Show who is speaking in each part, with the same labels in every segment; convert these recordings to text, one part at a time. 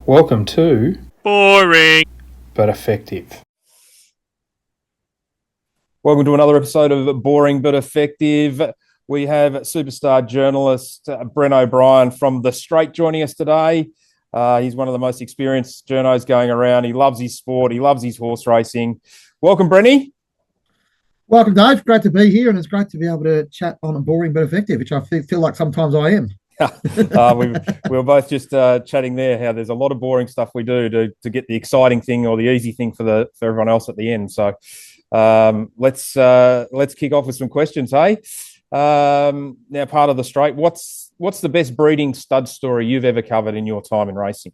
Speaker 1: Welcome to
Speaker 2: Boring
Speaker 1: but Effective.
Speaker 3: Welcome to another episode of Boring but Effective. We have superstar journalist Bren O'Brien from The Straight joining us today. He's one of the most experienced journos going around. He loves his sport. He loves his horse racing. Welcome, Brenny.
Speaker 4: Welcome, Dave. Great to be here, and it's great to be able to chat on a boring but effective, which I feel like sometimes I am.
Speaker 3: We were both just chatting there how there's a lot of boring stuff we do to get the exciting thing or the easy thing for everyone else at the end. So let's kick off with some questions. Hey, now part of The Straight. What's the best breeding stud story you've ever covered in your time in racing?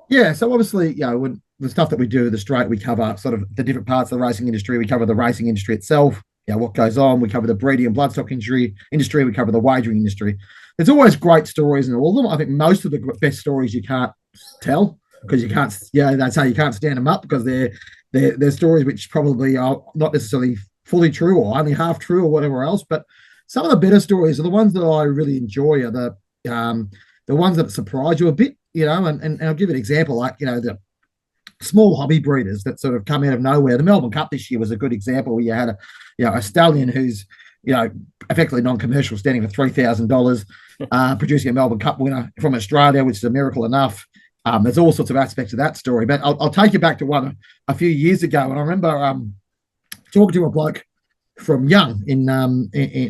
Speaker 4: Yeah, so obviously, when the stuff that we do, The Straight, we cover sort of the different parts of the racing industry. We cover the racing industry itself, what goes on. We cover the breeding and bloodstock industry. We cover the wagering industry. There's always great stories in all of them. I think most of the best stories you can't tell because you can't, that's how you can't stand them up because they're stories which probably are not necessarily fully true or only half true or whatever else. But some of the better stories are the ones that I really enjoy are the ones that surprise you a bit, and I'll give you an example, the small hobby breeders that sort of come out of nowhere. The Melbourne Cup this year was a good example where you had a stallion who's, effectively non-commercial, standing for $3,000, producing a Melbourne Cup winner from Australia, which is a miracle enough. There's all sorts of aspects of that story, but I'll take you back to one a few years ago, and I remember talking to a bloke from Young in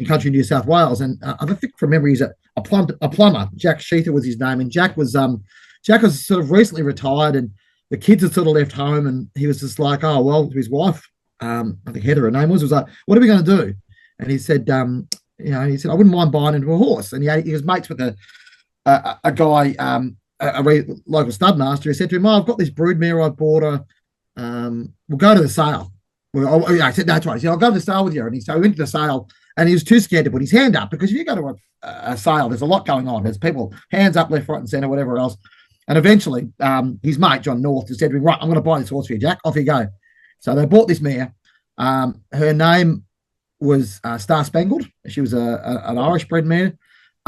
Speaker 4: country New South Wales, and I think from memory he's a plumber. Jack Sheether was his name, and Jack was sort of recently retired, and the kids had sort of left home, and he was just like, oh well, to his wife, I think Heather her name was like, what are we going to do? And he said, I wouldn't mind buying into a horse. And he was mates with a guy, a local stud master. He said to him, I've got this broodmare I bought her. We'll go to the sale. I said, that's right. He said, I'll go to the sale with you. And so we went to the sale, and he was too scared to put his hand up because if you go to a sale, there's a lot going on. There's people, hands up, left, right, and centre, whatever else. And eventually, his mate, John North, said to him, right, I'm going to buy this horse for you, Jack. Off you go. So they bought this mare. Her name was Star Spangled. She was an Irish bred mare.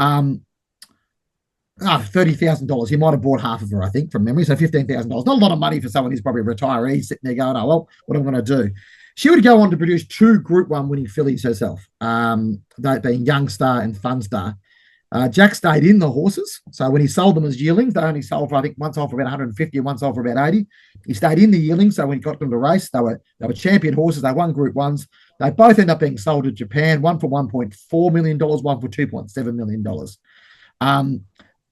Speaker 4: $30,000. He might have bought half of her, I think, from memory. So $15,000. Not a lot of money for someone who's probably a retiree sitting there going, oh, well, what am I going to do? She would go on to produce 2 Group 1 winning fillies herself, that being Young Star and Fun Star. Jack stayed in the horses. So when he sold them as yearlings, they only sold for, I think, one sold for about 150 and one sold for about 80. He stayed in the yearlings. So when he got them to race, they were champion horses. They won Group 1s. They both end up being sold to Japan, one for $1.4 million, one for $2.7 million.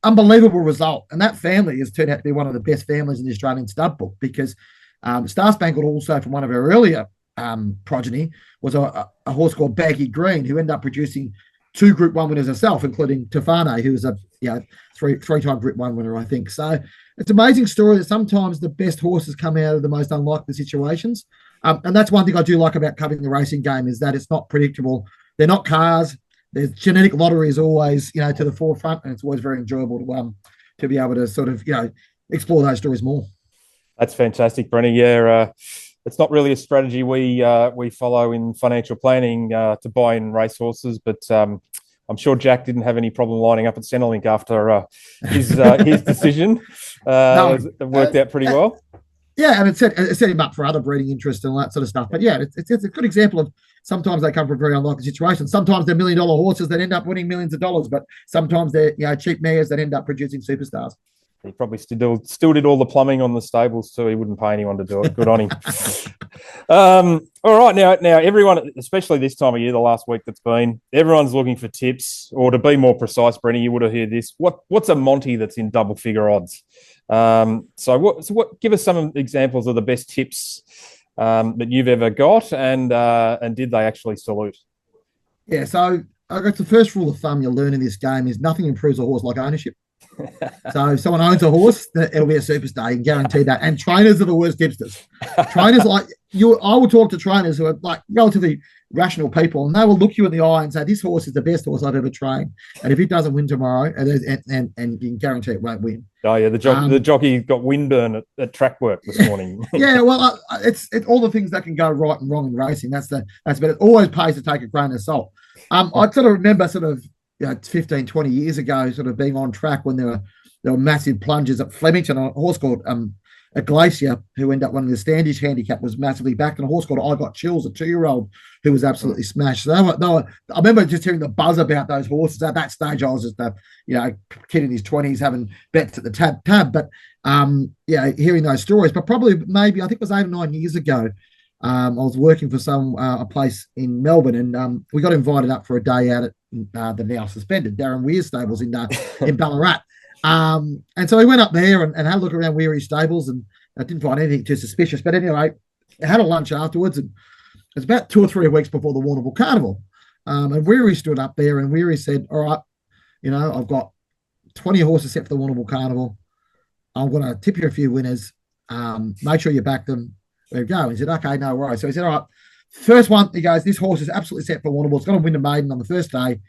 Speaker 4: Unbelievable result. And that family has turned out to be one of the best families in the Australian stud book because Star Spangled also from one of her earlier progeny was a horse called Baggy Green who ended up producing 2 Group 1 winners herself, including Tefane, who was a three-time Group 1 winner, I think. So it's an amazing story that sometimes the best horses come out of the most unlikely situations. And that's one thing I do like about covering the racing game is that it's not predictable. They're not cars. There's genetic lottery is always, to the forefront, and it's always very enjoyable to be able to sort of, explore those stories more.
Speaker 3: That's fantastic, Brenny. Yeah, it's not really a strategy we follow in financial planning to buy in racehorses, but I'm sure Jack didn't have any problem lining up at Centrelink after his decision. It worked out pretty well.
Speaker 4: Yeah, and it set him up for other breeding interest and all that sort of stuff. But yeah, it's a good example of sometimes they come from very unlikely situations. Sometimes they're $1 million horses that end up winning millions of dollars, but sometimes they're cheap mares that end up producing superstars.
Speaker 3: He probably still did all the plumbing on the stables, so he wouldn't pay anyone to do it. Good on him. All right, now everyone, especially this time of year, the last week that's been, everyone's looking for tips, or to be more precise, Brenny, you would have heard this. What's a Monty that's in double figure odds? So give us some examples of the best tips that you've ever got, and did they actually salute?
Speaker 4: Yeah, so I guess the first rule of thumb you'll learn in this game is nothing improves a horse like ownership. So if someone owns a horse, it'll be a superstar. You can guarantee that. And trainers are the worst tipsters. Trainers I will talk to trainers who are like relatively rational people, and they will look you in the eye and say, "This horse is the best horse I've ever trained." And if it doesn't win tomorrow, and you can guarantee it won't win.
Speaker 3: Oh yeah, the jockey got windburn at track work this morning.
Speaker 4: Yeah, well, it's all the things that can go right and wrong in racing. But it always pays to take a grain of salt. I sort of remember 15, 20 years ago, sort of being on track when there were there were massive plunges at Flemington. A horse called a Glacier, who ended up winning the Standish handicap, was massively backed, and a horse called I Got Chills, a 2-year-old, who was absolutely smashed. So I remember just hearing the buzz about those horses. At that stage, I was just a kid in his 20s having bets at the tab. But hearing those stories. But probably maybe I think it was 8 or 9 years ago. I was working for a place in Melbourne, and we got invited up for a day out at the now suspended Darren Weir stables in Ballarat. And so we went up there and had a look around Weary stables, and I didn't find anything too suspicious. But anyway, I had a lunch afterwards, and it was about 2 or 3 weeks before the Warrnambool Carnival. And Weary stood up there, and Weary said, "All right, I've got 20 horses set for the Warrnambool Carnival. I'm going to tip you a few winners. Make sure you back them. There we go." He said, "Okay, no worries." So he said, "All right, first one," he goes, "this horse is absolutely set for Warrnambool. It's going to win the maiden on the first day.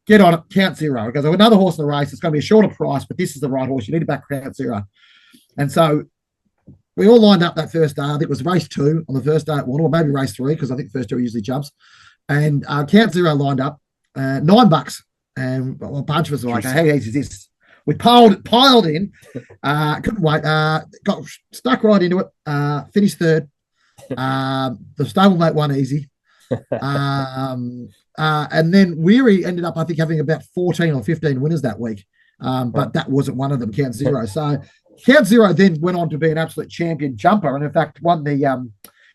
Speaker 4: Get on it, count 0. He goes, "I've got another horse in the race. It's going to be a shorter price, but this is the right horse. You need to back count 0. And so we all lined up that first day. I think it was race 2 on the first day at Warrnambool, maybe race 3, because I think the first 2 usually jumps. And count 0 lined up, $9. And a bunch of us were like, "How easy is this?" We piled in, couldn't wait, got stuck right into it, finished 3rd. The stablemate won easy. And then Weary ended up, I think, having about 14 or 15 winners that week. But that wasn't one of them, Count 0. So Count 0 then went on to be an absolute champion jumper, and in fact won the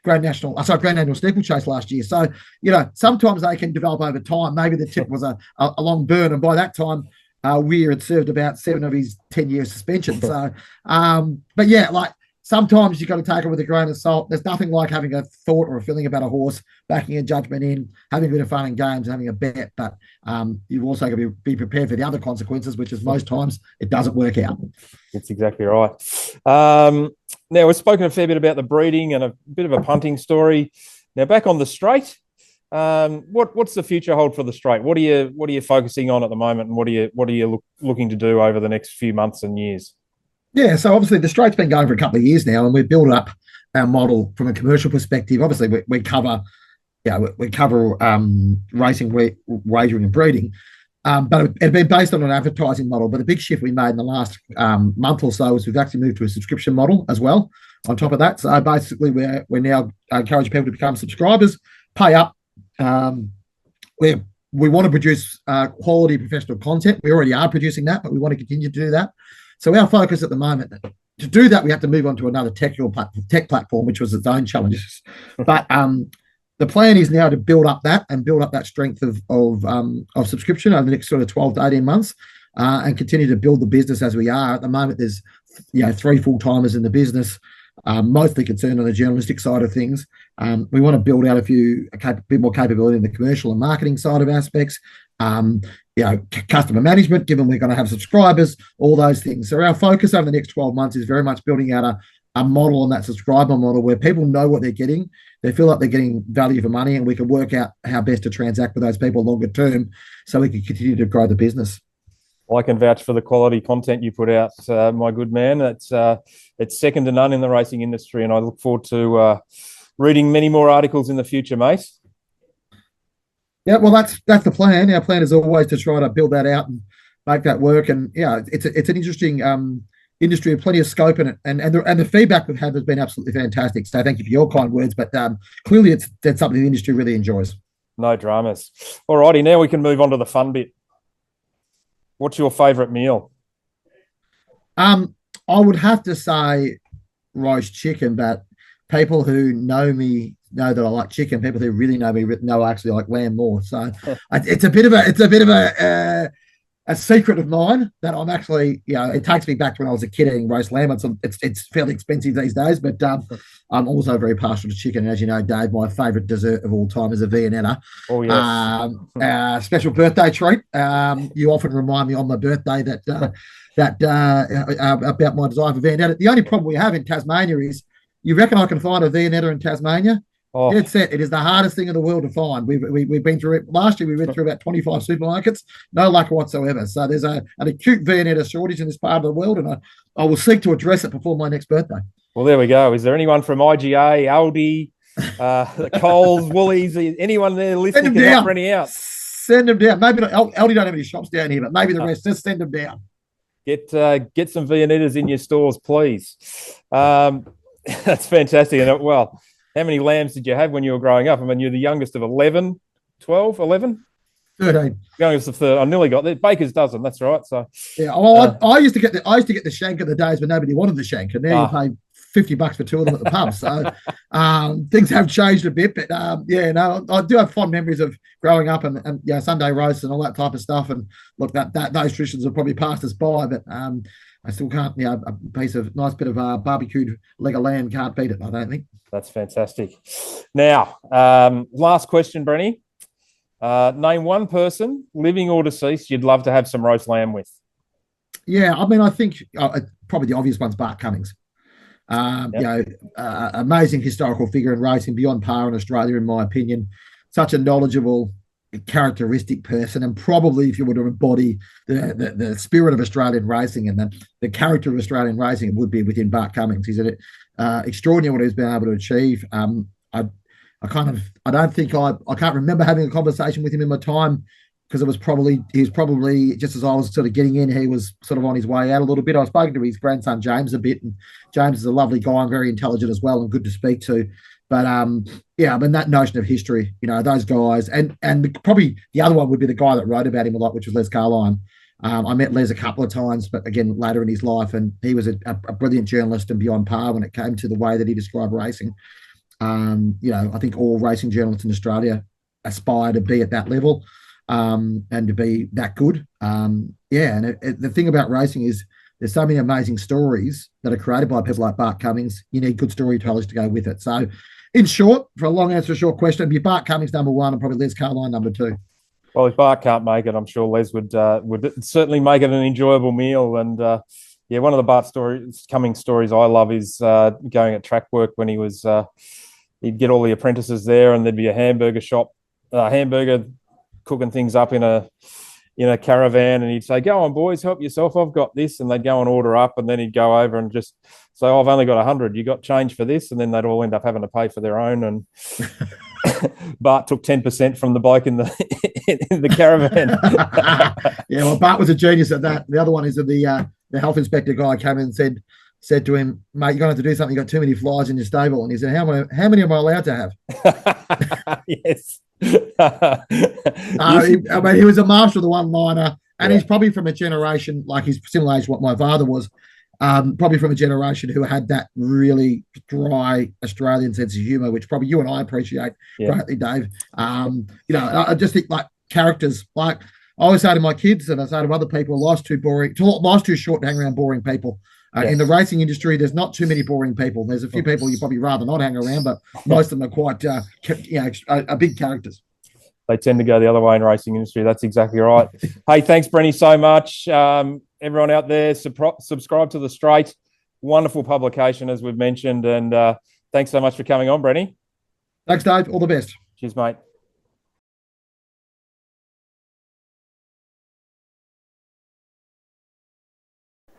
Speaker 4: Grand National Steeplechase last year. So, sometimes they can develop over time. Maybe the tip was a long burn, and by that time, Weir had served about 7 of his 10-year suspension. So, but yeah, like, sometimes you've got to take it with a grain of salt. There's nothing like having a thought or a feeling about a horse, backing a judgment in, having a bit of fun in games, having a bet. But you've also got to be prepared for the other consequences, which is most times it doesn't work out.
Speaker 3: That's exactly right. Now, we've spoken a fair bit about the breeding and a bit of a punting story. Now, back on the straight, what's the future hold for the straight? What are you focusing on at the moment, and what are you looking to do over the next few months and years?
Speaker 4: Yeah, so obviously the straight's been going for a couple of years now, and we've built up our model from a commercial perspective. Obviously, we cover racing, wagering, and breeding, but it had been based on an advertising model. But the big shift we made in the last month or so is we've actually moved to a subscription model as well. On top of that, so basically we're now encouraging people to become subscribers, pay up. We want to produce quality professional content. We already are producing that, but we want to continue to do that. So our focus at the moment, to do that, we have to move on to another tech platform, which was its own challenges. But the plan is now to build up that strength of subscription over the next sort of 12 to 18 months, and continue to build the business as we are. At the moment, there's 3 full-timers in the business, mostly concerned on the journalistic side of things. We want to build out a bit more capability in the commercial and marketing side of aspects. Customer management, given we're going to have subscribers, all those things. So our focus over the next 12 months is very much building out a model on that subscriber model where people know what they're getting. They feel like they're getting value for money, and we can work out how best to transact with those people longer term so we can continue to grow the business.
Speaker 3: I can vouch for the quality content you put out, my good man. It's second to none in the racing industry, and I look forward to reading many more articles in the future, mate.
Speaker 4: Yeah, well, that's the plan. Our plan is always to try to build that out and make that work. And it's an interesting industry with plenty of scope in it, and the feedback we've had has been absolutely fantastic. So thank you for your kind words. But clearly, it's something the industry really enjoys.
Speaker 3: No dramas. All righty, now we can move on to the fun bit. What's your favourite meal?
Speaker 4: I would have to say roast chicken, but people who know me know that I like chicken. People who really know me know I actually like lamb more. So it's a bit of a secret of mine that I'm actually, it takes me back to when I was a kid eating roast lamb. It's fairly expensive these days, but I'm also very partial to chicken. And as you know, Dave, my favourite dessert of all time is a Viennetta.
Speaker 3: Oh yes.
Speaker 4: Special birthday treat. You often remind me on my birthday that about my desire for Viennetta. The only problem we have in Tasmania is, you reckon I can find a Viennetta in Tasmania?
Speaker 3: Oh.
Speaker 4: Dead set. It is the hardest thing in the world to find. We've been through it. Last year, we went through about 25 supermarkets. No luck whatsoever. So there's an acute Viennetta shortage in this part of the world, and I will seek to address it before my next birthday.
Speaker 3: Well, there we go. Is there anyone from IGA, Aldi, Coles, Woolies, anyone there listening can offer any out?
Speaker 4: Send them down. Maybe not. Aldi don't have any shops down here, but maybe the rest. Just send them down.
Speaker 3: Get some Vianitas in your stores, please. That's fantastic. And well, how many lambs did you have when you were growing up? I mean, you're the youngest of 11, 12, 11?
Speaker 4: 13.
Speaker 3: Youngest of 30. I nearly got there. Baker's dozen. That's right. So
Speaker 4: yeah, well, I used to get the shank in the days when nobody wanted the shank, and now you pay $50 for two of them at the pub. So things have changed a bit, but yeah, no, I do have fond memories of growing up and Sunday roasts and all that type of stuff. And look, that those traditions have probably passed us by, but I still can't, a nice bit of barbecued leg of lamb can't beat it. I don't think.
Speaker 3: That's fantastic. Now, last question, Brenny. Name one person, living or deceased, you'd love to have some roast lamb with.
Speaker 4: Yeah, I mean, I think probably the obvious one's Bart Cummings. Amazing historical figure in racing, beyond par in Australia, in my opinion. Such a knowledgeable, characteristic person, and probably, if you were to embody the spirit of Australian racing and the character of Australian racing, it would be within Bart Cummings. He's extraordinary what he's been able to achieve. I can't remember having a conversation with him in my time, because he was probably just as I was sort of getting in, he was sort of on his way out a little bit. I've spoken to his grandson James a bit, and James is a lovely guy and very intelligent as well and good to speak to. But I mean, that notion of history, those guys, and probably the other one would be the guy that wrote about him a lot, which was Les Carline. I met Les a couple of times, but again, later in his life, and he was a brilliant journalist and beyond par when it came to the way that he described racing. I think all racing journalists in Australia aspire to be at that level, and to be that good. The thing about racing is there's so many amazing stories that are created by people like Bart Cummings. You need good storytellers to go with it. So, in short, for a long answer to a short question, it'd be Bart Cummings number one and probably Les Carline number two.
Speaker 3: Well, if Bart can't make it, I'm sure Les would certainly make it an enjoyable meal. And one of the Bart Cummings stories I love is going at track work when he was. He'd get all the apprentices there, and there'd be a hamburger shop, hamburger cooking things up in a caravan, and he'd say, "Go on, boys, help yourself. I've got this," and they'd go and order up, and then he'd go over and just say, "I've only got 100. You got change for this?" And then they'd all end up having to pay for their own. And Bart took 10% from the bloke in the caravan.
Speaker 4: Yeah, well, Bart was a genius at that. The other one is that the health inspector guy came in and said to him, "Mate, you're going to have to do something. You've got too many flies in your stable." And he said, how many am I allowed to have?
Speaker 3: Yes.
Speaker 4: He was a master of the one-liner, and he's probably from a generation, like he's similar age to what my father was, probably from a generation who had that really dry Australian sense of humour, which probably you and I appreciate greatly, Dave. I just think, like, characters, like I always say to my kids, and I say to other people, life's too short to hang around boring people. In the racing industry, there's not too many boring people. There's a few people you probably rather not hang around, but most of them are quite, big characters.
Speaker 3: They tend to go the other way in racing industry. That's exactly right. Hey, thanks, Brenny, so much. Everyone out there, subscribe to The Straight. Wonderful publication, as we've mentioned. And thanks so much for coming on, Brenny.
Speaker 4: Thanks, Dave. All the best.
Speaker 3: Cheers, mate.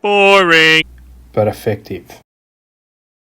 Speaker 1: Boring, but effective.